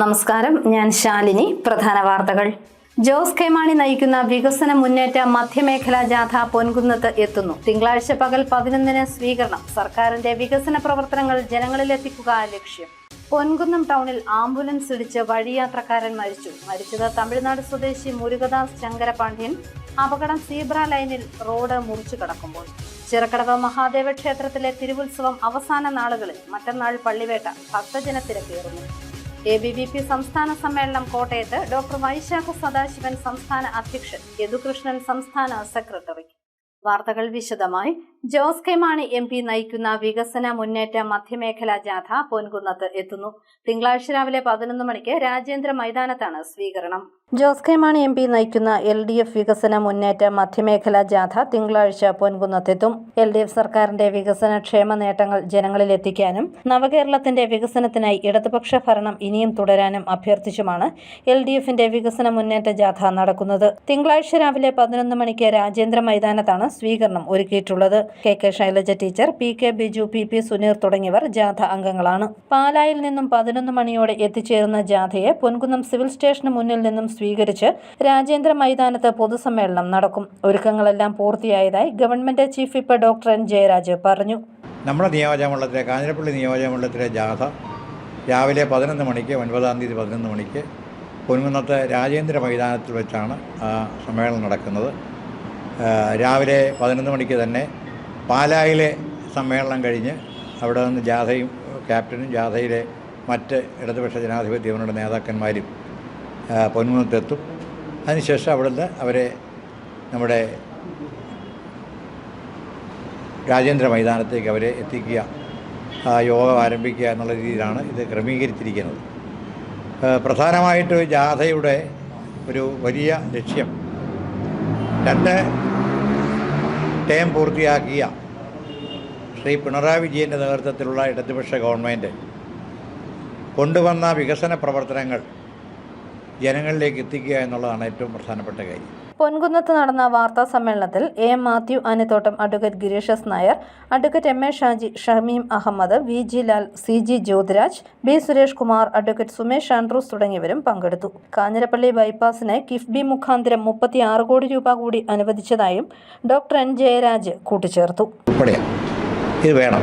നമസ്കാരം, ഞാൻ ശാലിനി. പ്രധാന വാർത്തകൾ. ജോസ് കെ മാണി നയിക്കുന്ന വികസന മുന്നേറ്റ മധ്യമേഖലാ ജാഥ പൊൻകുന്നത്ത് എത്തുന്നു. തിങ്കളാഴ്ച പകൽ 11-ന് സ്വീകരണം. സർക്കാരിന്റെ വികസന പ്രവർത്തനങ്ങൾ ജനങ്ങളിലെത്തിക്കുക ലക്ഷ്യം. പൊൻകുന്നം ടൗണിൽ ആംബുലൻസ് ഇടിച്ച് വഴിയാത്രക്കാരൻ മരിച്ചത് തമിഴ്നാട് സ്വദേശി മുരുകദാസ് ചങ്കരപാണ്ഡ്യൻ. അപകടം സീബ്ര ലൈനിൽ റോഡ് മുറിച്ചു കടക്കുമ്പോൾ. ചിറക്കടവ് മഹാദേവ ക്ഷേത്രത്തിലെ തിരുവുത്സവം അവസാന നാളുകളിൽ മറ്റന്നാൾ പള്ളിവേട്ട. ഭക്തജനത്തിരക്കേറുന്നു. ABVP സംസ്ഥാന സമ്മേളനം കോട്ടയത്ത്. ഡോക്ടർ വൈശാഖ സദാശിവൻ സംസ്ഥാന അധ്യക്ഷൻ, യദുകൃഷ്ണൻ സംസ്ഥാന സെക്രട്ടറി. വാർത്തകൾ വിശദമായി. ജോസ് കെ മാണി MP നയിക്കുന്ന വികസന മുന്നേറ്റ മധ്യമേഖലാ ജാഥ പൊൻകുന്നത്ത് എത്തുന്നു. തിങ്കളാഴ്ച രാവിലെ 11 മണിക്ക് രാജേന്ദ്ര മൈതാനത്താണ് സ്വീകരണം. ജോസ് കെ മാണി MP നയിക്കുന്ന LDF വികസന മുന്നേറ്റ മധ്യമേഖലാ ജാഥ തിങ്കളാഴ്ച പൊൻകുന്നത്തെത്തും. LDF സർക്കാരിന്റെ വികസന ക്ഷേമ നേട്ടങ്ങൾ ജനങ്ങളിലെത്തിക്കാനും നവകേരളത്തിന്റെ വികസനത്തിനായി ഇടതുപക്ഷ ഭരണം ഇനിയും തുടരാനും അഭ്യർത്ഥിച്ചുമാണ് LDFന്റെ വികസന മുന്നേറ്റ ജാഥ നടക്കുന്നത്. തിങ്കളാഴ്ച രാവിലെ 11 മണിക്ക് രാജേന്ദ്ര മൈതാനത്താണ് സ്വീകരണം ഒരുക്കിയിട്ടുള്ളത്. KK Shailaja teacher, PK Biju, PP Suneer തുടങ്ങിയവർ ജാഥ അംഗങ്ങളാണ്. പാലായിൽ നിന്നും 11 മണിയോടെ എത്തിച്ചേരുന്ന ജാഥയെ പൊൻകുന്നം സിവിൽ സ്റ്റേഷന് മുന്നിൽ നിന്നും സ്വീകരിച്ച് രാജേന്ദ്ര മൈതാനത്ത് പൊതുസമ്മേളനം നടക്കും. ഒരുക്കങ്ങളെല്ലാം പൂർത്തിയായതായി government chief whip doctor N Jayaraj പറഞ്ഞു. നമ്മുടെ നിയോജകമണ്ഡലത്തിലെ കാഞ്ഞിരപ്പള്ളി നിയോജകമണ്ഡലത്തിലെ ജാഥ രാവിലെ 11 മണിക്ക് 9-ാം തീയതി 11 മണിക്ക് പൊൻകുന്നത്ത് രാജേന്ദ്ര മൈതാനത്തിൽ വെച്ചാണ് സമ്മേളനം നടക്കുന്നത്. രാവിലെ 11 മണിക്ക് തന്നെ പാലായിലെ സമ്മേളനം കഴിഞ്ഞ് അവിടെ നിന്ന് ജാഥയും ക്യാപ്റ്റനും ജാഥയിലെ മറ്റ് ഇടതുപക്ഷ ജനാധിപത്യ മുന്നണിയുടെ നേതാക്കന്മാരും പൊൻകുന്നത്തെത്തും. അതിനുശേഷം അവിടുന്ന് അവരെ നമ്മുടെ രാജേന്ദ്ര മൈതാനത്തേക്ക് അവരെ എത്തിക്കുക, യോഗം ആരംഭിക്കുക എന്നുള്ള രീതിയിലാണ് ഇത് ക്രമീകരിച്ചിരിക്കുന്നത്. പ്രധാനമായിട്ട് ജാഥയുടെ ഒരു വലിയ ലക്ഷ്യം 2 ടേം പൂർത്തിയാക്കിയ ശ്രീ പിണറായി വിജയൻ്റെ നേതൃത്വത്തിലുള്ള ഇടതുപക്ഷ ഗവൺമെൻറ് കൊണ്ടുവന്ന വികസന പ്രവർത്തനങ്ങൾ ജനങ്ങളിലേക്ക് എത്തിക്കുക എന്നുള്ളതാണ് ഏറ്റവും പ്രധാനപ്പെട്ട കാര്യം. പൊൻകുന്നത്ത് നടന്ന വാർത്താ സമ്മേളനത്തിൽ AM Mathew Anithottam, advocate Girish S Nair, advocate MA Shaji, Shameem Ahammed, VG Lal, CG Jyothiraj, B Suresh Kumar, advocate Sumesh Andrews തുടങ്ങിയവരും പങ്കെടുത്തു. കാഞ്ഞിരപ്പള്ളി ബൈപ്പാസിന് കിഫ്ബി മുഖാന്തരം 36 കോടി രൂപ കൂടി അനുവദിച്ചതായും ഡോക്ടർ N ജയരാജ് കൂട്ടിച്ചേർത്തു. ഇത് വേണം.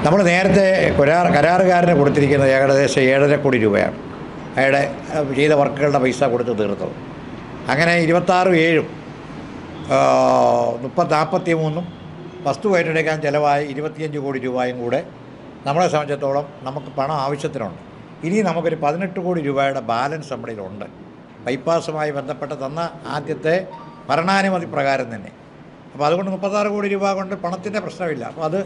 നമ്മൾ നേരത്തെ കരാറുകാരന് കൊടുത്തിരിക്കുന്നത് ഏകദേശം 7.5 കോടി രൂപയാണ്. അയാളുടെ ചെയ്ത വർക്കുകളുടെ പൈസ കൊടുത്ത് തീർത്തത്. അങ്ങനെ 26/7 43 വസ്തു ഏറ്റെടുക്കാൻ ചിലവായി 25 കോടി രൂപയും കൂടെ നമ്മളെ സംബന്ധിച്ചിടത്തോളം നമുക്ക് പണം ആവശ്യത്തിനുണ്ട്. ഇനി നമുക്കൊരു 18 കോടി രൂപയുടെ ബാലൻസ് നമ്മളിലുണ്ട്. ബൈപ്പാസുമായി ബന്ധപ്പെട്ട് തന്ന ആദ്യത്തെ ഭരണാനുമതി പ്രകാരം തന്നെ. അപ്പോൾ അതുകൊണ്ട് 36 കോടി രൂപ കൊണ്ട് പണത്തിൻ്റെ പ്രശ്നമില്ല. അപ്പോൾ അത്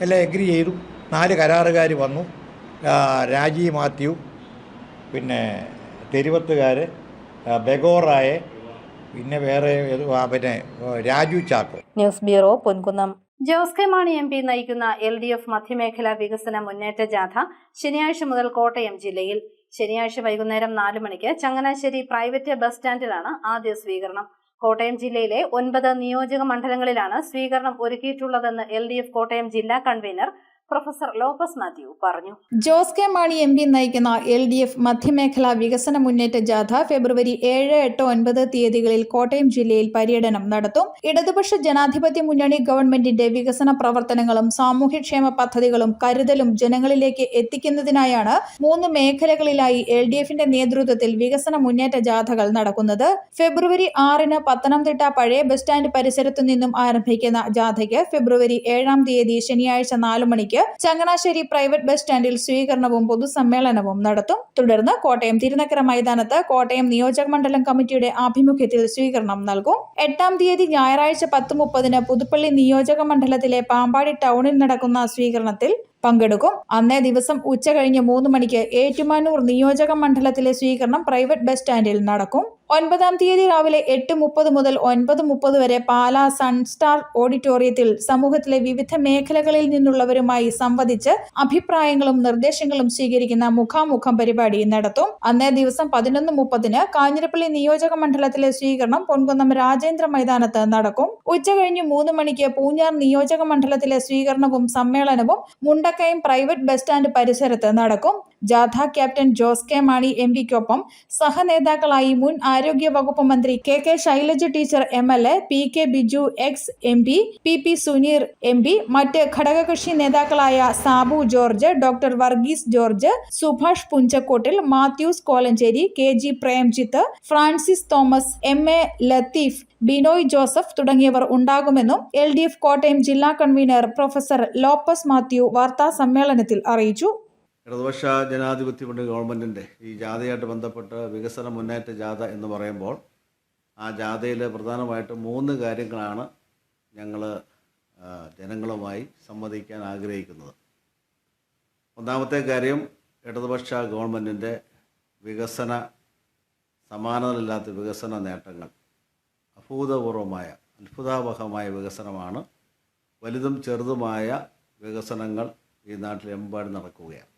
എല്ലാം എഗ്രി ചെയ്തു. 4 കരാറുകാർ വന്നു. രാജീവ് മാത്യു, പിന്നെ തെരുവത്തുകാർ, ബെഗോറായ, പിന്നെ വേറെ പിന്നെ Raju Chacko. News bureau, Ponkunnam. Jose K Mani MP നയിക്കുന്ന LDF മധ്യമേഖലാ വികസന മുന്നേറ്റ ജാഥ ശനിയാഴ്ച മുതൽ കോട്ടയം ജില്ലയിൽ. ശനിയാഴ്ച വൈകുന്നേരം 4 മണിക്ക് ചങ്ങനാശ്ശേരി പ്രൈവറ്റ് ബസ് സ്റ്റാൻഡിലാണ് ആദ്യ സ്വീകരണം. കോട്ടയം ജില്ലയിലെ 9 നിയോജക മണ്ഡലങ്ങളിലാണ് സ്വീകരണം ഒരുക്കിയിട്ടുള്ളതെന്ന് LDF കോട്ടയം ജില്ലാ കൺവീനർ പ്രൊഫസർ ലോപ്പസ് മാത്യു പറഞ്ഞു. ജോസ് കെ മാണി MP നയിക്കുന്ന LDF മധ്യമേഖലാ വികസന മുന്നേറ്റ ജാഥ ഫെബ്രുവരി 7, 8, 9 തീയതികളിൽ കോട്ടയം ജില്ലയിൽ പര്യടനം നടത്തും. ഇടതുപക്ഷ ജനാധിപത്യ മുന്നണി ഗവൺമെന്റിന്റെ വികസന പ്രവർത്തനങ്ങളും സാമൂഹ്യക്ഷേമ പദ്ധതികളും കരുതലും ജനങ്ങളിലേക്ക് എത്തിക്കുന്നതിനായാണ് 3 മേഖലകളിലായി LDFന്റെ നേതൃത്വത്തിൽ വികസന മുന്നേറ്റ ജാഥകൾ നടക്കുന്നത്. ഫെബ്രുവരി 6-ന് പത്തനംതിട്ട പഴയ ബസ് സ്റ്റാൻഡ് പരിസരത്തു നിന്നും ആരംഭിക്കുന്ന ജാഥയ്ക്ക് ഫെബ്രുവരി 7-ാം തീയതി ശനിയാഴ്ച 4 മണിക്ക് ചങ്ങനാശ്ശേരി പ്രൈവറ്റ് ബസ് സ്റ്റാൻഡിൽ സ്വീകരണവും പൊതുസമ്മേളനവും നടത്തും. തുടർന്ന് കോട്ടയം തിരുനക്കര മൈതാനത്ത് കോട്ടയം നിയോജക മണ്ഡലം കമ്മിറ്റിയുടെ ആഭിമുഖ്യത്തിൽ സ്വീകരണം നൽകും. 8-ാം തീയതി ഞായറാഴ്ച 10:30-ന് പുതുപ്പള്ളി നിയോജക മണ്ഡലത്തിലെ പാമ്പാടി ടൗണിൽ നടക്കുന്ന സ്വീകരണത്തിൽ പങ്കെടുക്കും. അന്നേ ദിവസം ഉച്ചകഴിഞ്ഞ് 3 മണിക്ക് ഏറ്റുമാനൂർ നിയോജക മണ്ഡലത്തിലെ സ്വീകരണം പ്രൈവറ്റ് ബസ് സ്റ്റാൻഡിൽ നടക്കും. 9-ാം തീയതി രാവിലെ 8:30 മുതൽ 9:30 വരെ പാലാ സൺസ്റ്റാർ ഓഡിറ്റോറിയത്തിൽ സമൂഹത്തിലെ വിവിധ മേഖലകളിൽ നിന്നുള്ളവരുമായി സംവദിച്ച് അഭിപ്രായങ്ങളും നിർദ്ദേശങ്ങളും സ്വീകരിക്കുന്ന മുഖാമുഖം പരിപാടി നടത്തും. അന്നേ ദിവസം 11:30-ന് കാഞ്ഞിരപ്പള്ളി നിയോജക മണ്ഡലത്തിലെ സ്വീകരണം പൊൻകുന്നം രാജേന്ദ്ര മൈതാനത്ത് നടക്കും. ഉച്ചകഴിഞ്ഞ് 3 മണിക്ക് പൂഞ്ഞാർ നിയോജക മണ്ഡലത്തിലെ സ്വീകരണവും സമ്മേളനവും മുണ്ടക്കയം പ്രൈവറ്റ് ബസ് സ്റ്റാൻഡ് പരിസരത്ത് നടക്കും. ജാഥ ക്യാപ്റ്റൻ ജോസ് കെ മാണി എംപിക്കൊപ്പം സഹനേതാക്കളായി മുൻ ആരോഗ്യ വകുപ്പ് മന്ത്രി K Shailaja teacher MLA, PK Biju ex MP, PP Suneer MP, മറ്റ് ഘടകകക്ഷി നേതാക്കളായ Sabu George, doctor Varghese George, Subhash Punchakottil, Mathews Kolenchery, KG Premjith, Francis Thomas, MA Latheef, Binoy Joseph തുടങ്ങിയവർ ഉണ്ടാകുമെന്നും LDF കോട്ടയം ജില്ലാ കൺവീനർ പ്രൊഫസർ ലോപ്പസ് മാത്യു വാർത്താ സമ്മേളനത്തിൽ അറിയിച്ചു. ഇടതുപക്ഷ ജനാധിപത്യ മുന്നണി ഗവൺമെൻറ്റിൻ്റെ ഈ ജാഥയായിട്ട് ബന്ധപ്പെട്ട് വികസന മുന്നേറ്റ ജാഥ എന്ന് പറയുമ്പോൾ ആ ജാഥയിൽ പ്രധാനമായിട്ടും 3 കാര്യങ്ങളാണ് ഞങ്ങൾ ജനങ്ങളുമായി സംവദിക്കാൻ ആഗ്രഹിക്കുന്നത്. ഒന്നാമത്തെ കാര്യം, ഇടതുപക്ഷ ഗവൺമെൻറ്റിൻ്റെ സമാനതയില്ലാത്ത വികസന നേട്ടങ്ങൾ, അത്ഭുതാവഹമായ വികസനമാണ്. വലുതും ചെറുതുമായ വികസനങ്ങൾ ഈ നാട്ടിലെമ്പാടും നടക്കുകയാണ്.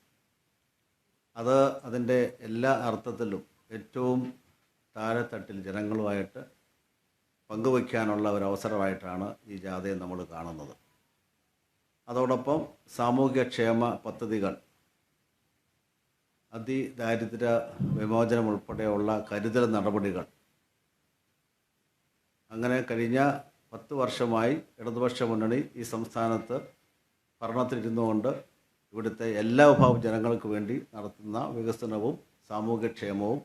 അതിൻ്റെ എല്ലാ അർത്ഥത്തിലും ഏറ്റവും താഴെത്തട്ടിൽ ജനങ്ങളുമായിട്ട് പങ്കുവയ്ക്കാനുള്ള ഒരു അവസരമായിട്ടാണ് ഈ ജാഥയെ നമ്മൾ കാണുന്നത്. അതോടൊപ്പം സാമൂഹ്യക്ഷേമ പദ്ധതികൾ, അതിദാരിദ്ര്യ വിമോചനം ഉൾപ്പെടെയുള്ള കരുതൽ നടപടികൾ, അങ്ങനെ കഴിഞ്ഞ 10 വർഷമായി ഇടതുപക്ഷ മുന്നണി ഈ സംസ്ഥാനത്ത് ഭരണത്തിലിരുന്നുകൊണ്ട് ഇവിടുത്തെ എല്ലാ വിഭാഗം ജനങ്ങൾക്ക് വേണ്ടി നടത്തുന്ന വികസനവും സാമൂഹ്യക്ഷേമവും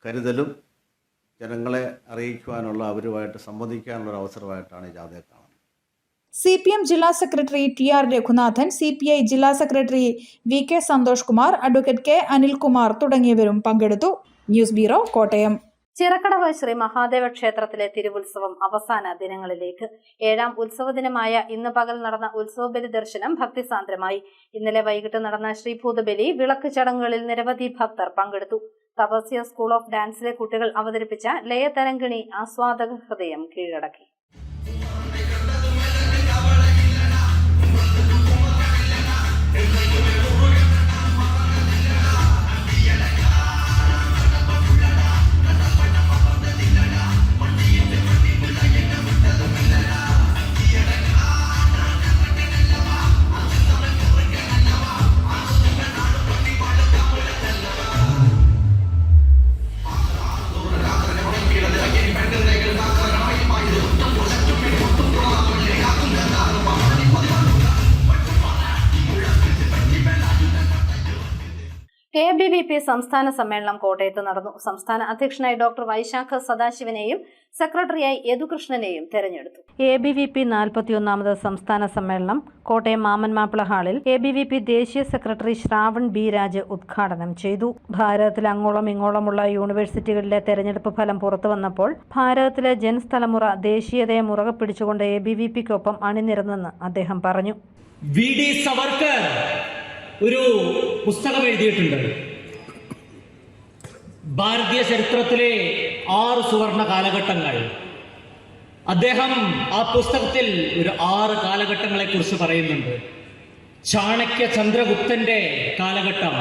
കരുതലും ജനങ്ങളെ അറിയിക്കുവാനുള്ള, അവരുമായിട്ട് സംവദിക്കാനുള്ള ഒരു അവസരമായിട്ടാണ് ഈ ജാഥയെ കാണുന്നത്. CPM ജില്ലാ സെക്രട്ടറി TR രഘുനാഥൻ, CPI ജില്ലാ secretary VK Santhosh Kumar, advocate K Anilkumar തുടങ്ങിയവരും പങ്കെടുത്തു. News bureau, Kottayam. ചിറക്കടവ് ശ്രീ മഹാദേവ ക്ഷേത്രത്തിലെ തിരുവുത്സവം അവസാന ദിനങ്ങളിലേക്ക്. 7ാം ഉത്സവ ദിനമായ ഇന്ന് പകൽ നടന്ന ഉത്സവബലി ദർശനം ഭക്തിസാന്ദ്രമായി. ഇന്നലെ വൈകിട്ട് നടന്ന ശ്രീഭൂതബലി വിളക്ക് ചടങ്ങുകളിൽ നിരവധി ഭക്തർ പങ്കെടുത്തു. തപസ്യ സ്കൂൾ ഓഫ് ഡാൻസിലെ കുട്ടികൾ അവതരിപ്പിച്ച ലയതരംഗിണി ആസ്വാദക ഹൃദയം കീഴടക്കി. ABVP സംസ്ഥാന സമ്മേളനം കോട്ടയത്ത് നടന്നു. സംസ്ഥാന അധ്യക്ഷനായി ഡോക്ടർ വൈശാഖ സദാശിവനെയും സെക്രട്ടറിയായി യദുകൃഷ്ണനെയും തെരഞ്ഞെടുത്തു. ABVP 41ാമത് സംസ്ഥാന സമ്മേളനം കോട്ടയം മാമൻ മാപ്പിള ഹാളിൽ ABVP ദേശീയ സെക്രട്ടറി ശ്രാവൺ B രാജ് ഉദ്ഘാടനം ചെയ്തു. ഭാരതത്തിൽ അങ്ങോളം ഇങ്ങോളമുള്ള യൂണിവേഴ്സിറ്റികളിലെ തെരഞ്ഞെടുപ്പ് ഫലം പുറത്തു വന്നപ്പോൾ ഭാരതത്തിലെ ജൻസ് തലമുറ ദേശീയതയെ മുറുകെ പിടിച്ചുകൊണ്ട് ABVPക്കൊപ്പം അണിനിരന്നെന്ന് അദ്ദേഹം പറഞ്ഞു. VD സവർക്കർ ഒരു പുസ്തകം എഴുതിയിട്ടുണ്ട്. ഭാരതീയ ചരിത്രത്തിലെ 6 സുവർണ കാലഘട്ടങ്ങൾ. അദ്ദേഹം ആ പുസ്തകത്തിൽ ഒരു 6 കാലഘട്ടങ്ങളെ കുറിച്ച് പറയുന്നുണ്ട്. ചാണക്യ ചന്ദ്രഗുപ്തന്റെ കാലഘട്ടം,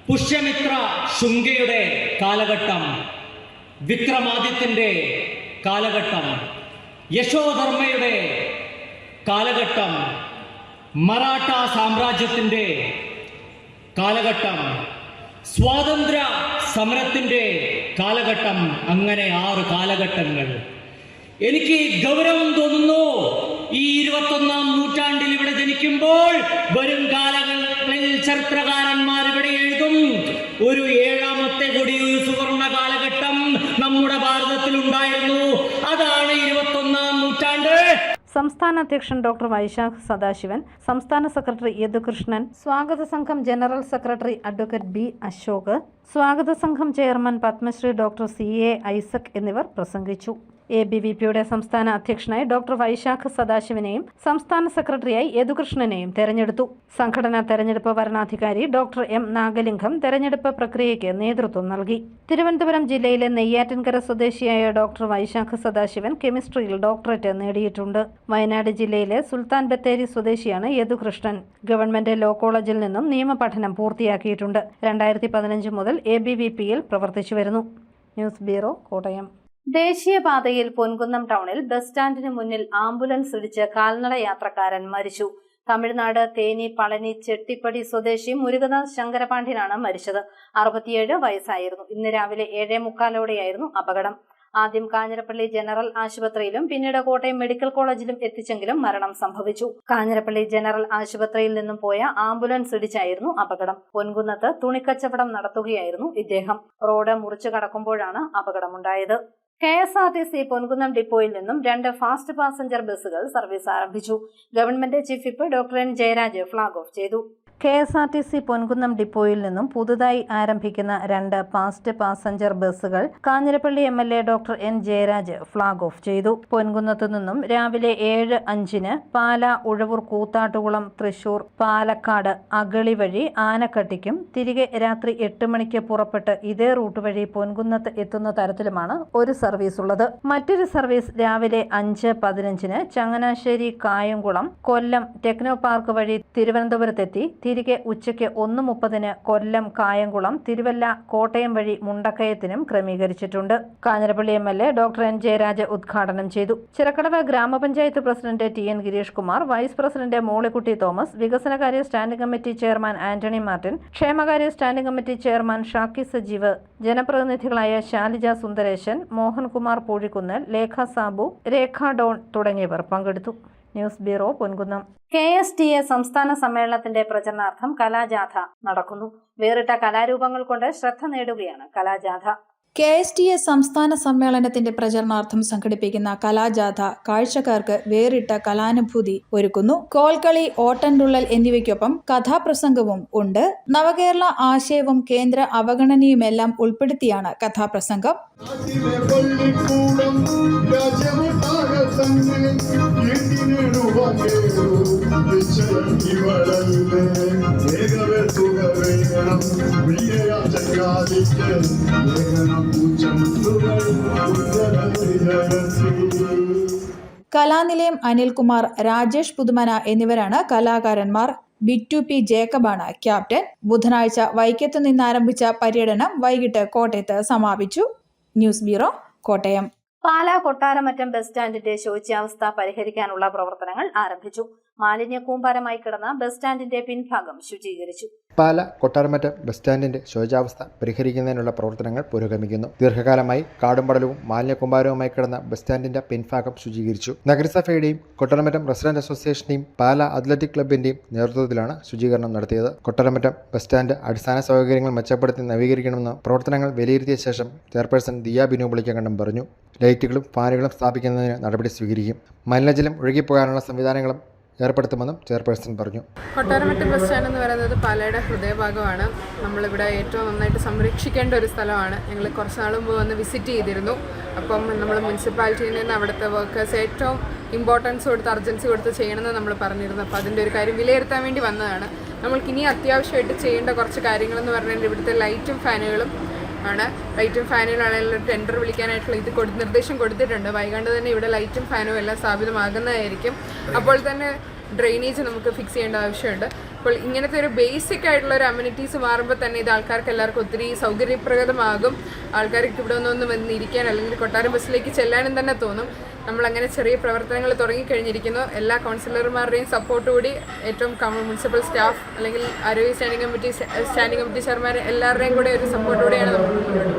പുഷ്യമിത്ര ശുംഗയുടെ കാലഘട്ടം, വിക്രമാദിത്യന്റെ കാലഘട്ടം, യശോധർമ്മയുടെ കാലഘട്ടം, മറാഠ സാമ്രാജ്യത്തിന്റെ കാലഘട്ടം, സ്വാതന്ത്ര്യ സമരത്തിന്റെ കാലഘട്ടം, അങ്ങനെ 6 കാലഘട്ടങ്ങൾ. എനിക്ക് ഗൗരവം തോന്നുന്നു, ഈ 21ാം നൂറ്റാണ്ടിൽ ഇവിടെ ജനിക്കുമ്പോൾ വരും കാലങ്ങളിൽ ചരിത്രകാരന്മാർ ഇവിടെ എഴുതും, ഒരു 7ാമത്തെ കൂടി ഒരു സുവർണ കാലഘട്ടം നമ്മുടെ ഭാരതത്തിൽ ഉണ്ടായിരുന്നു. അതാണ് 21ാം നൂറ്റാണ്ട്. സംസ്ഥാന അധ്യക്ഷൻ ഡോക്ടർ വൈശാഖ് സദാശിവൻ, സംസ്ഥാന സെക്രട്ടറി യദുകൃഷ്ണൻ, സ്വാഗത സംഘം general secretary advocate B Ashok, സ്വാഗത സംഘം chairman Padma Shri doctor CA Isaac എന്നിവർ പ്രസംഗിച്ചു. ABVPയുടെ സംസ്ഥാന അധ്യക്ഷനായി ഡോക്ടർ വൈശാഖ് സദാശിവനെയും സംസ്ഥാന സെക്രട്ടറിയായി യദുകൃഷ്ണനെയും തെരഞ്ഞെടുത്തു. സംഘടനാ തെരഞ്ഞെടുപ്പ് വരണാധികാരി ഡോക്ടർ M നാഗലിംഗം തെരഞ്ഞെടുപ്പ് പ്രക്രിയയ്ക്ക് നേതൃത്വം നൽകി. തിരുവനന്തപുരം ജില്ലയിലെ നെയ്യാറ്റിൻകര സ്വദേശിയായ ഡോക്ടർ വൈശാഖ് സദാശിവൻ കെമിസ്ട്രിയിൽ ഡോക്ടറേറ്റ് നേടിയിട്ടുണ്ട്. വയനാട് ജില്ലയിലെ സുൽത്താൻ ബത്തേരി സ്വദേശിയാണ് യദുകൃഷ്ണൻ. ഗവൺമെന്റ് ലോ കോളേജിൽ നിന്നും നിയമപഠനം പൂർത്തിയാക്കിയിട്ടുണ്ട്. 2015 മുതൽ ABVPയിൽ പ്രവർത്തിച്ചു വരുന്നു. News bureau, Kottayam. ദേശീയപാതയിൽ പൊൻകുന്നം ടൗണിൽ ബസ് സ്റ്റാൻഡിന് മുന്നിൽ ആംബുലൻസ് ഇടിച്ച് കാൽനട യാത്രക്കാരൻ മരിച്ചു. തമിഴ്നാട് തേനി പളനി ചെട്ടിപ്പടി സ്വദേശി മുരുകദാസ് ശങ്കരപാണ്ഡ്യനാണ് മരിച്ചത്. 67 വയസ്സായിരുന്നു. ഇന്ന് രാവിലെ 7:45 അപകടം. ആദ്യം കാഞ്ഞിരപ്പള്ളി ജനറൽ ആശുപത്രിയിലും പിന്നീട് കോട്ടയം മെഡിക്കൽ കോളേജിലും എത്തിച്ചെങ്കിലും മരണം സംഭവിച്ചു. കാഞ്ഞിരപ്പള്ളി ജനറൽ ആശുപത്രിയിൽ നിന്നും പോയ ആംബുലൻസ് ഇടിച്ചായിരുന്നു അപകടം. പൊൻകുന്നത്ത് തുണിക്കച്ചവടം നടത്തുകയായിരുന്നു ഇദ്ദേഹം. റോഡ് മുറിച്ചു കടക്കുമ്പോഴാണ് അപകടമുണ്ടായത്. KSRTC പൊൻകുന്നം ഡിപ്പോയിൽ നിന്നും 2 ഫാസ്റ്റ് പാസഞ്ചർ ബസ്സുകൾ സർവീസ് ആരംഭിച്ചു. Government chief whip doctor N Jayaraj flag off ചെയ്തു. KSRTC പൊൻകുന്നം ഡിപ്പോയിൽ നിന്നും പുതുതായി ആരംഭിക്കുന്ന 2 ഫാസ്റ്റ് പാസഞ്ചർ ബസ്സുകൾ Kanjirappally MLA doctor N Jayaraj flag off ചെയ്തു. പൊൻകുന്നത്തു നിന്നും രാവിലെ 7:05 പാല, ഉഴവൂർ, കൂത്താട്ടുകുളം, തൃശൂർ, പാലക്കാട്, അഗളി വഴി ആനക്കട്ടിക്കും തിരികെ രാത്രി 8 മണിക്ക് പുറപ്പെട്ട് ഇതേ റൂട്ട് വഴി പൊൻകുന്നത്ത് എത്തുന്ന തരത്തിലുമാണ് ഒരു സർവീസ് ഉള്ളത്. മറ്റൊരു സർവീസ് രാവിലെ 5:15 ചങ്ങനാശ്ശേരി, കായംകുളം, കൊല്ലം ടെക്നോ പാർക്ക് വഴി തിരുവനന്തപുരത്തെത്തി തിരികെ ഉച്ചയ്ക്ക് 1:30 കൊല്ലം, കായംകുളം, തിരുവല്ല, കോട്ടയം വഴി മുണ്ടക്കയത്തിനും ക്രമീകരിച്ചിട്ടുണ്ട്. കാഞ്ഞിരപ്പള്ളി MLA ഡോക്ടർ എൻ ജയരാജ് ഉദ്ഘാടനം ചെയ്തു. ചിറക്കടവ് ഗ്രാമപഞ്ചായത്ത് president TN Girish Kumar, vice president Mollykutty Thomas, വികസനകാര്യ standing committee chairman Antony Martin, ക്ഷേമകാര്യ standing committee chairman Shaki Sajeev, ജനപ്രതിനിധികളായ ശാലിജ സുന്ദരേശൻ, മോഹൻകുമാർ പൂഴിക്കുന്നൽ, ലേഖ സാബു, രേഖ ഡോൺ തുടങ്ങിയവർ പങ്കെടുത്തു. News bureau, Ponkunnam. KSTA സംസ്ഥാന സമ്മേളനത്തിന്റെ പ്രചരണാർത്ഥം കലാജാഥ നടക്കുന്നു. വേറിട്ട കലാരൂപങ്ങൾ കൊണ്ട് ശ്രദ്ധ നേടുകയാണ് കലാജാഥ. KSTA സംസ്ഥാന സമ്മേളനത്തിന്റെ പ്രചരണാർത്ഥം സംഘടിപ്പിക്കുന്ന കലാജാഥ കാഴ്ചക്കാർക്ക് വേറിട്ട കലാനുഭൂതി ഒരുക്കുന്നു. കോൽക്കളി, ഓട്ടൻതുള്ളൽ എന്നിവയ്ക്കൊപ്പം കഥാപ്രസംഗവും ഉണ്ട്. നവകേരള ആശയവും കേന്ദ്ര അവഗണനയുമെല്ലാം ഉൾപ്പെടുത്തിയാണ് കഥാപ്രസംഗം. കലാനിലയം അനിൽകുമാർ, രാജേഷ് പുതുമന എന്നിവരാണ് കലാകാരന്മാർ. ബിറ്റു പി ജേക്കബാണ് ക്യാപ്റ്റൻ. ബുധനാഴ്ച വൈക്കത്തു നിന്നാരംഭിച്ച പര്യടനം വൈകിട്ട് കോട്ടയത്ത് സമാപിച്ചു. News bureau, Kottayam. Pala Kottaramattom bus സ്റ്റാൻഡിന്റെ ശോച്യാവസ്ഥ പരിഹരിക്കാനുള്ള പ്രവർത്തനങ്ങൾ ആരംഭിച്ചു. മാലിന്യ കൂമ്പാരമായി കിടന്ന ബസ് സ്റ്റാൻഡിന്റെ പിൻഭാഗം ശുചീകരിച്ചു. പാല കൊട്ടാരമറ്റം ബസ് സ്റ്റാൻഡിന്റെ ശോചാവസ്ഥ പരിഹരിക്കുന്നതിനുള്ള പ്രവർത്തനങ്ങൾ പുരോഗമിക്കുന്നു. ദീർഘകാലമായി കാടും പടലവും മാലിന്യക്കൂമ്പാരവുമായി കിടന്ന ബസ് സ്റ്റാൻഡിന്റെ പിൻഭാഗം ശുചീകരിച്ചു. നഗരസഭയുടെയും കൊട്ടാരമറ്റം റെസിഡന്റ് അസോസിയേഷന്റെയും പാല അത്ലറ്റിക് ക്ലബിന്റെയും നേതൃത്വത്തിലാണ് ശുചീകരണം നടത്തിയത്. കൊട്ടാരമറ്റം ബസ് സ്റ്റാൻഡ് അടിസ്ഥാന സൗകര്യങ്ങൾ മെച്ചപ്പെടുത്തി നവീകരിക്കണമെന്ന് പ്രവർത്തനങ്ങൾ വിലയിരുത്തിയ ശേഷം ചെയർപേഴ്സൺ ദിയ ബിനു പുളിക്കകണ്ടം പറഞ്ഞു. ലൈറ്റുകളും ഫാനുകളും സ്ഥാപിക്കുന്നതിന് നടപടി സ്വീകരിക്കും. മലിനജലം ഒഴുകിപ്പോകാനുള്ള സംവിധാനങ്ങളും ഏർപ്പെടുത്തുമെന്നും ചെയർപേഴ്സൺ പറഞ്ഞു. കൊട്ടാരമറ്റം ബസ് സ്റ്റാൻഡ് എന്ന് പറയുന്നത് പാലയുടെ ഹൃദയഭാഗമാണ്. നമ്മളിവിടെ ഏറ്റവും നന്നായിട്ട് സംരക്ഷിക്കേണ്ട ഒരു സ്ഥലമാണ്. ഞങ്ങൾ കുറച്ച് നാൾ മുമ്പ് വന്ന് വിസിറ്റ് ചെയ്തിരുന്നു. അപ്പം നമ്മൾ മുനിസിപ്പാലിറ്റിയിൽ നിന്ന് അവിടുത്തെ വർക്കേഴ്സ് ഏറ്റവും ഇമ്പോർട്ടൻസ് കൊടുത്ത് അർജൻസി കൊടുത്ത് ചെയ്യണമെന്ന് നമ്മൾ പറഞ്ഞിരുന്നു. അപ്പോൾ അതിൻ്റെ ഒരു കാര്യം വിലയിരുത്താൻ വേണ്ടി വന്നതാണ്. നമ്മൾക്കിനി അത്യാവശ്യമായിട്ട് ചെയ്യേണ്ട കുറച്ച് കാര്യങ്ങളെന്ന് പറഞ്ഞാൽ ഇവിടുത്തെ ലൈറ്റും ഫാനുകളും ആണ്. ലൈറ്റും ഫാനുകളാണെങ്കിലും ടെൻഡർ വിളിക്കാനായിട്ടുള്ള നിർദ്ദേശം കൊടുത്തിട്ടുണ്ട്. വൈകാണ്ട് തന്നെ ഇവിടെ ലൈറ്റും ഫാനും എല്ലാം സ്ഥാപിതമാകുന്നതായിരിക്കും. അപ്പോൾ തന്നെ ഡ്രെയിനേജ് നമുക്ക് ഫിക്സ് ചെയ്യേണ്ട ആവശ്യമുണ്ട്. അപ്പോൾ ഇങ്ങനത്തെ ഒരു ബേസിക് ആയിട്ടുള്ള ഒരു അമ്യൂണിറ്റീസ് മാറുമ്പോൾ തന്നെ ഇത് ആൾക്കാർക്ക് എല്ലാവർക്കും ഒത്തിരി സൗകര്യപ്രദമാകും. ആൾക്കാർക്ക് ഇവിടെ ഒന്ന് വന്നിരിക്കാൻ അല്ലെങ്കിൽ കൊട്ടാരം ബസ്സിലേക്ക് ചെല്ലാനും തന്നെ തോന്നും. നമ്മളങ്ങനെ ചെറിയ പ്രവർത്തനങ്ങൾ തുടങ്ങിക്കഴിഞ്ഞിരിക്കുന്നു. എല്ലാ കൗൺസിലർമാരുടെയും സപ്പോർട്ടുകൂടി ഏറ്റവും മുനിസിപ്പൽ സ്റ്റാഫ് അല്ലെങ്കിൽ ആരോഗ്യ സ്റ്റാൻഡിംഗ് കമ്മിറ്റി ചെയർമാൻ എല്ലാവരുടെയും കൂടെ ഒരു സപ്പോർട്ടോടെയാണ് നമ്മൾ മുന്നോട്ട്.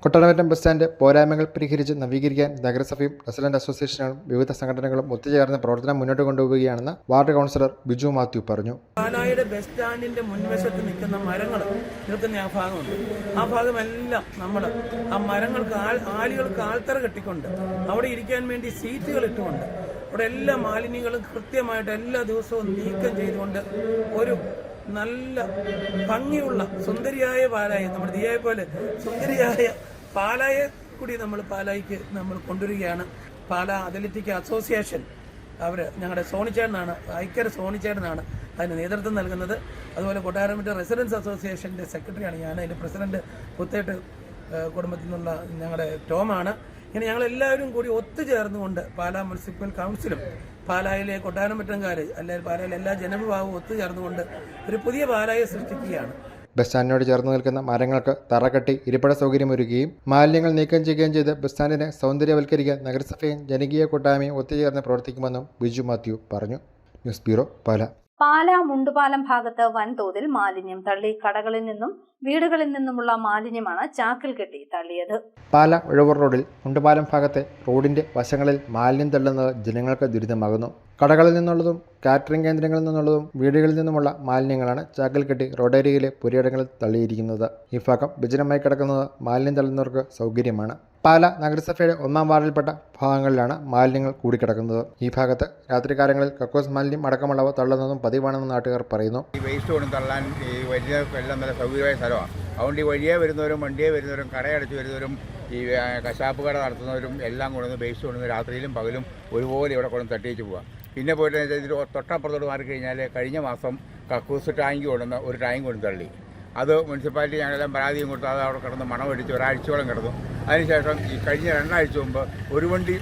കൊട്ടാരമറ്റം ബസ് സ്റ്റാൻഡ് പോരായ്മകൾ പരിഹരിച്ച് നവീകരിക്കാൻ നഗരസഭയും റെസിഡന്റ് അസോസിയേഷനുകളും വിവിധ സംഘടനകളും ഒത്തുചേർന്ന് പ്രവർത്തനം മുന്നോട്ട് കൊണ്ടുപോവുകയാണെന്ന് വാർഡ് കൗൺസിലർ ബിജു മാത്യു പറഞ്ഞു. പാലായുടെ ബസ് സ്റ്റാൻഡിന്റെ മുൻവശത്ത് നിൽക്കുന്ന മരങ്ങൾ നിൽക്കുന്ന ആ ഭാഗമുണ്ട്. ആ ഭാഗമെല്ലാം നമ്മൾ ആ മരങ്ങൾക്ക് ആലുകൾക്ക് ആൽത്തറ കെട്ടിക്കൊണ്ട് അവിടെ ഇരിക്കാൻ വേണ്ടി സീറ്റുകൾ ഇട്ടുകൊണ്ട് അവിടെ എല്ലാ മാലിന്യങ്ങളും കൃത്യമായിട്ട് എല്ലാ ദിവസവും നീക്കം ചെയ്തുകൊണ്ട് ഒരു നല്ല ഭംഗിയുള്ള സുന്ദരിയായ പാലായെ നമ്മുടെ ദിയയെ പോലെ സുന്ദരിയായ പാലായെ കൂടി നമ്മൾ പാലായിക്ക് നമ്മൾ കൊണ്ടുവരികയാണ്. പാല അത്ലറ്റിക് അസോസിയേഷൻ ഞങ്ങളുടെ സോണിച്ചേട്ടനാണ്, ഐക്യര സോണിച്ചേട്ടനാണ് അതിന് നേതൃത്വം നൽകുന്നത്. അതുപോലെ കൊട്ടാരമറ്റം റെസിഡൻസ് അസോസിയേഷൻ്റെ സെക്രട്ടറിയാണ് ഞാൻ. അതിൻ്റെ പ്രസിഡന്റ് പുത്തേട്ട് കുടുംബത്തിൽ നിന്നുള്ള ഞങ്ങളുടെ ടോമാണ്. ഇങ്ങനെ ഞങ്ങളെല്ലാവരും കൂടി ഒത്തുചേർന്നുകൊണ്ട് പാലാ മുനിസിപ്പൽ കൗൺസിലും പാലായിലെ കൊട്ടാരമറ്റംകാർ അല്ലെങ്കിൽ പാലായിലെ എല്ലാ ജനവിഭാഗവും ഒത്തുചേർന്നുകൊണ്ട് ഒരു പുതിയ പാലായെ സൃഷ്ടിക്കുകയാണ്. ബസ് സ്റ്റാൻഡിനോട് ചേർന്ന് നിൽക്കുന്ന മരങ്ങൾക്ക് തറകെട്ടി ഇരിപ്പിട സൗകര്യമൊരുക്കുകയും മാലിന്യങ്ങൾ നീക്കം ചെയ്യുകയും ചെയ്ത് ബസ് സ്റ്റാൻഡിനെ സൗന്ദര്യവൽക്കരിക്കാൻ നഗരസഭയും ജനകീയ കൂട്ടായ്മയും ഒത്തുചേർന്ന് പ്രവർത്തിക്കുമെന്നും ബിജു മാത്യു പറഞ്ഞു. ന്യൂസ് ബ്യൂറോ, പാല. പാലാ മുണ്ടുപാലം ഭാഗത്ത് വൻതോതിൽ മാലിന്യം തള്ളി. കടകളിൽ നിന്നും വീടുകളിൽ നിന്നുമുള്ള മാലിന്യമാണ് ചാക്കിൽ കെട്ടി തള്ളിയത്. പാലാ ഉഴവൂർ റോഡിൽ മുണ്ടുപാലം ഭാഗത്തെ റോഡിന്റെ വശങ്ങളിൽ മാലിന്യം തള്ളുന്നത് ജനങ്ങൾക്ക് ദുരിതമാകുന്നു. കടകളിൽ നിന്നുള്ളതും കാറ്ററിംഗ് കേന്ദ്രങ്ങളിൽ നിന്നുള്ളതും വീടുകളിൽ നിന്നുമുള്ള മാലിന്യങ്ങളാണ് ചാക്കിൽ കെട്ടി റോഡരികിലെ പുരയിടങ്ങളിൽ തള്ളിയിരിക്കുന്നത്. ഈ ഭാഗം വിജനമായി കിടക്കുന്നത് മാലിന്യം തള്ളുന്നവർക്ക് സൗകര്യമാണ്. പാലാ നഗരസഭയുടെ 1-ാം വാർഡിൽപ്പെട്ട ഭാഗങ്ങളിലാണ് മാലിന്യങ്ങൾ കൂടിക്കിടക്കുന്നത്. ഈ ഭാഗത്ത് രാത്രികാലങ്ങളിൽ കക്കൂസ് മാലിന്യം അടക്കമുള്ളവ തള്ളുന്നതും പതിവാണെന്ന് നാട്ടുകാർ പറയുന്നു. ഈ വേസ്റ്റ് കൊണ്ട് തള്ളാൻ ഈ വലിയ എല്ലാം നല്ല സൗകര്യമായ സ്ഥലമാണ്. അതുകൊണ്ട് ഈ വഴിയെ വരുന്നവരും വണ്ടിയെ വരുന്നവരും കടയടച്ച് വരുന്നവരും ഈ കശാപ്പ് കട നടത്തുന്നവരും എല്ലാം കൊണ്ടുവന്ന് വേസ്റ്റ് കൊണ്ടുവന്ന് രാത്രിയിലും പകലും ഒരുപോലെ ഇവിടെ കൊണ്ടുവന്ന് തട്ടിച്ച് പോവാം. പിന്നെ പോയിട്ട് ഇതിൽ തൊട്ടപ്പുറത്തോട്ട് മാറിക്കഴിഞ്ഞാൽ കഴിഞ്ഞ മാസം കക്കൂസ് ടാങ്ക് കൊണ്ടുവന്ന് ഒരു ടാങ്ക് കൊണ്ട് തള്ളി. അത് മുനിസിപ്പാലിറ്റി ഞങ്ങളെല്ലാം പരാതിയും കൊടുത്ത് അത് അവിടെ കിടന്ന് മണം അടിച്ച് ഒരാഴ്ചയോളം കിടന്നു. അതിനുശേഷം ഈ കഴിഞ്ഞ 2 ആഴ്ച മുമ്പ് ഒരു വണ്ടി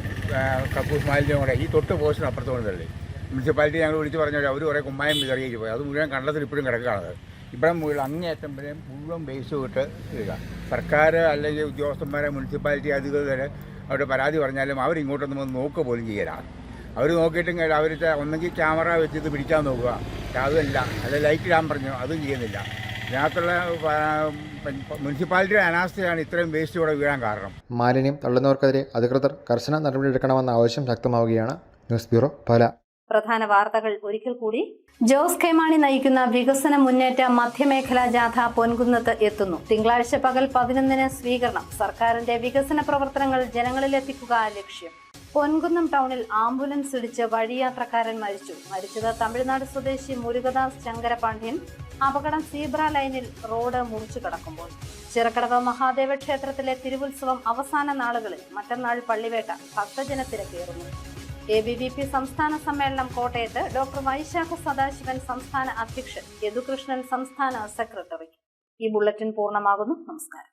കക്കൂസ് മാലിന്യം കൂടെ ഈ തൊട്ട് പോസ്റ്റിന് അപ്പുറത്ത് കൊണ്ട് തള്ളി. മുനിസിപ്പാലിറ്റി ഞങ്ങൾ വിളിച്ച് പറഞ്ഞാൽ അവർ കുറേ കുമ്മായം വിതറിയേക്ക് പോയി. അത് മുഴുവൻ കണ്ടത്തിൽ ഇപ്പോഴും കിടക്കുകയാണത്. ഇവിടെ മുഴുവൻ അങ്ങേയറ്റം വരെ മുഴുവൻ വേസ്റ്റ് വിട്ട് ഇടുക. സർക്കാർ അല്ലെങ്കിൽ ഉദ്യോഗസ്ഥന്മാരെ മുനിസിപ്പാലിറ്റി അധികൃതർ അവിടെ പരാതി പറഞ്ഞാലും അവരിങ്ങോട്ടൊന്നും വന്ന് നോക്കുക പോലും ചെയ്യലാണ്. അവർ നോക്കിയിട്ടും അവർ ഒന്നെങ്കിൽ ക്യാമറ വെച്ചിട്ട് പിടിക്കാൻ നോക്കുക, അതല്ല അത് ലൈറ്റ് ഇടാൻ പറഞ്ഞു, അതും ചെയ്യുന്നില്ല. ഇതിനകത്തുള്ള മുനിസിപ്പാലിറ്റിയുടെ അനാസ്ഥയാണ് ഇത്രയും വേസ്റ്റ് ഇവിടെ വീഴാൻ കാരണം. മാലിന്യം തള്ളുന്നവർക്കെതിരെ അധികൃതർ കർശന നടപടിയെടുക്കണമെന്ന ആവശ്യം ശക്തമാവുകയാണ്. News bureau, Pala. പ്രധാന വാർത്തകൾ ഒരിക്കൽ കൂടി. ജോസ് കെ മാണി നയിക്കുന്ന വികസന മുന്നേറ്റ മധ്യമേഖലാ ജാഥ പൊൻകുന്നത്ത് എത്തുന്നു. തിങ്കളാഴ്ച പകൽ 11-ന് സ്വീകരണം. സർക്കാരിന്റെ വികസന പ്രവർത്തനങ്ങൾ ജനങ്ങളിലെത്തിക്കുക ലക്ഷ്യം. പൊൻകുന്നം ടൗണിൽ ആംബുലൻസ് ഇടിച്ച് വഴിയാത്രക്കാരൻ മരിച്ചത് തമിഴ്നാട് സ്വദേശി മുരുകദാസ് ശങ്കരപാണ്ഡ്യൻ. അപകടം സീബ്ര ലൈനിൽ റോഡ് മുറിച്ചു കടക്കുമ്പോൾ. ചിറക്കടവ് മഹാദേവ ക്ഷേത്രത്തിലെ തിരുവുത്സവം അവസാന നാളുകളിൽ മറ്റന്നാൾ പള്ളിവേട്ട. ഭക്തജനത്തിരക്കേറുന്നു. ABVP സംസ്ഥാന സമ്മേളനം കോട്ടയത്ത്. ഡോക്ടർ വൈശാഖ സദാശിവൻ സംസ്ഥാന അധ്യക്ഷൻ, യദുകൃഷ്ണൻ സംസ്ഥാന സെക്രട്ടറി. ഈ ബുള്ളറ്റിൻ പൂർണ്ണമാകുന്നു. നമസ്കാരം.